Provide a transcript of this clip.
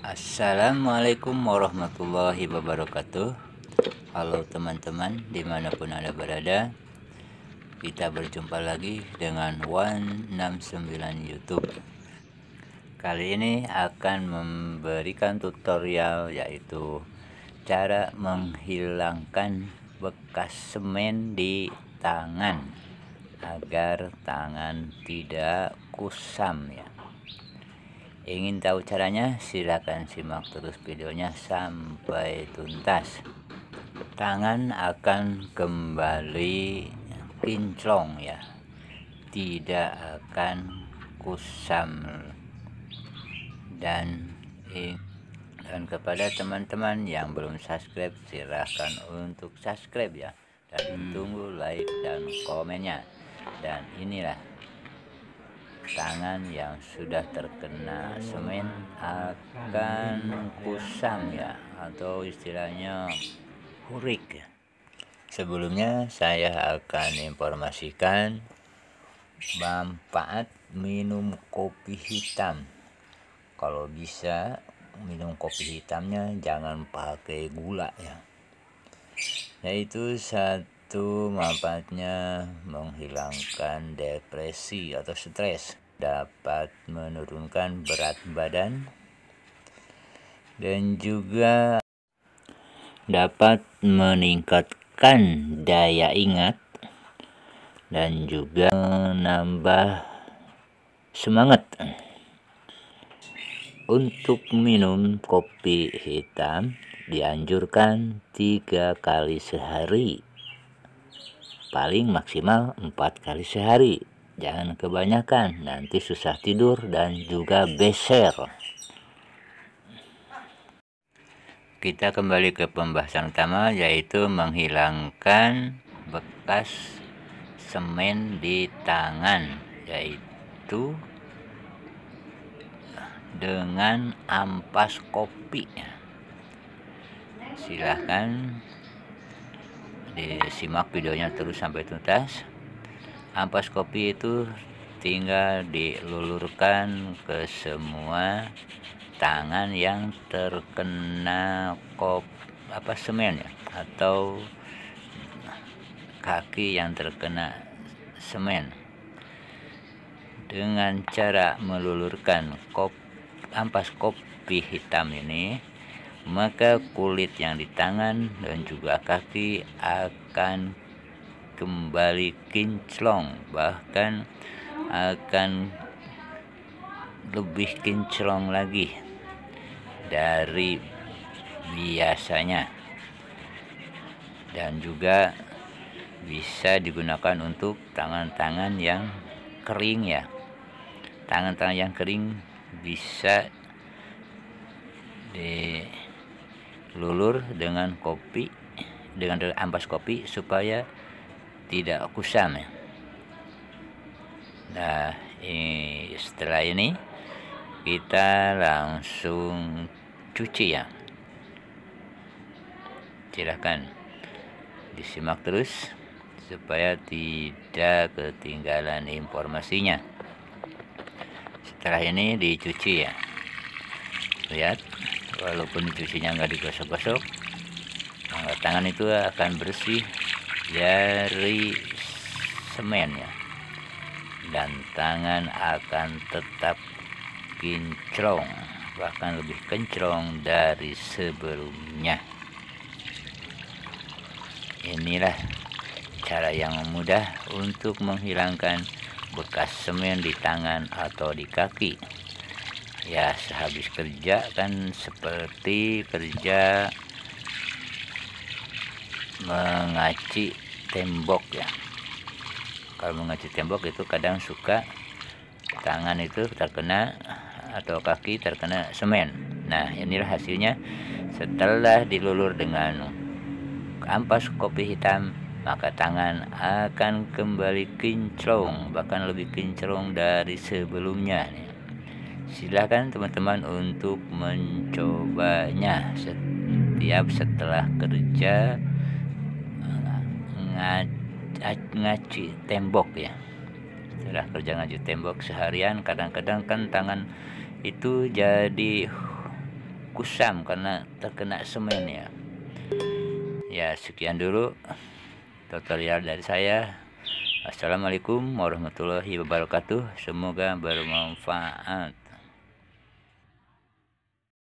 Assalamualaikum warahmatullahi wabarakatuh. Halo teman-teman, dimanapun Anda berada, kita berjumpa lagi dengan 169 YouTube. Kali ini akan memberikan tutorial, yaitu cara menghilangkan bekas semen di tangan agar tangan tidak kusam ya. Ingin tahu caranya? Silahkan simak terus videonya sampai tuntas. Tangan akan kembali kinclong ya, tidak akan kusam. Dan kepada teman-teman yang belum subscribe, silahkan untuk subscribe ya, dan tunggu like dan komennya. Dan inilah tangan yang sudah terkena semen akan kusam ya, atau istilahnya hurik. Sebelumnya saya akan informasikan manfaat minum kopi hitam. Kalau bisa minum kopi hitamnya jangan pakai gula ya. Yaitu satu manfaatnya menghilangkan depresi atau stres, dapat menurunkan berat badan, dan juga dapat meningkatkan daya ingat dan juga menambah semangat. Untuk minum kopi hitam dianjurkan 3 kali sehari, paling maksimal 4 kali sehari. Jangan kebanyakan, nanti susah tidur dan juga beser. Kita kembali ke pembahasan utama, yaitu menghilangkan bekas semen di tangan, yaitu dengan ampas kopi. Silahkan disimak videonya terus sampai tuntas. Ampas kopi itu tinggal dilulurkan ke semua tangan yang terkena semen ya, atau kaki yang terkena semen. Dengan cara melulurkan ampas kopi hitam ini, maka kulit yang di tangan dan juga kaki akan kembali kinclong, bahkan akan lebih kinclong lagi dari biasanya. Dan juga bisa digunakan untuk tangan-tangan yang kering ya. Tangan-tangan yang kering bisa dilulur dengan ampas kopi supaya tidak kusam ya. Nah, setelah ini kita langsung cuci ya. Silahkan disimak terus supaya tidak ketinggalan informasinya. Setelah ini dicuci ya. Lihat, walaupun dicucinya nggak digosok-gosok, tangan itu akan bersih dari semen ya, dan tangan akan tetap kinclong, bahkan lebih kinclong dari sebelumnya. Inilah cara yang mudah untuk menghilangkan bekas semen di tangan atau di kaki ya. Sehabis kerja kan seperti kerja mengaci tembok ya. Kalau mengaci tembok itu kadang suka tangan itu terkena atau kaki terkena semen. Nah, inilah hasilnya setelah dilulur dengan ampas kopi hitam, maka tangan akan kembali kinclong, bahkan lebih kinclong dari sebelumnya. Silakan teman-teman untuk mencobanya setiap setelah kerja ngaci tembok ya. Setelah kerja ngaci tembok seharian, kadang-kadang kan tangan itu jadi kusam karena terkena semen ya. Ya, sekian dulu tutorial dari saya. Assalamualaikum warahmatullahi wabarakatuh. Semoga bermanfaat.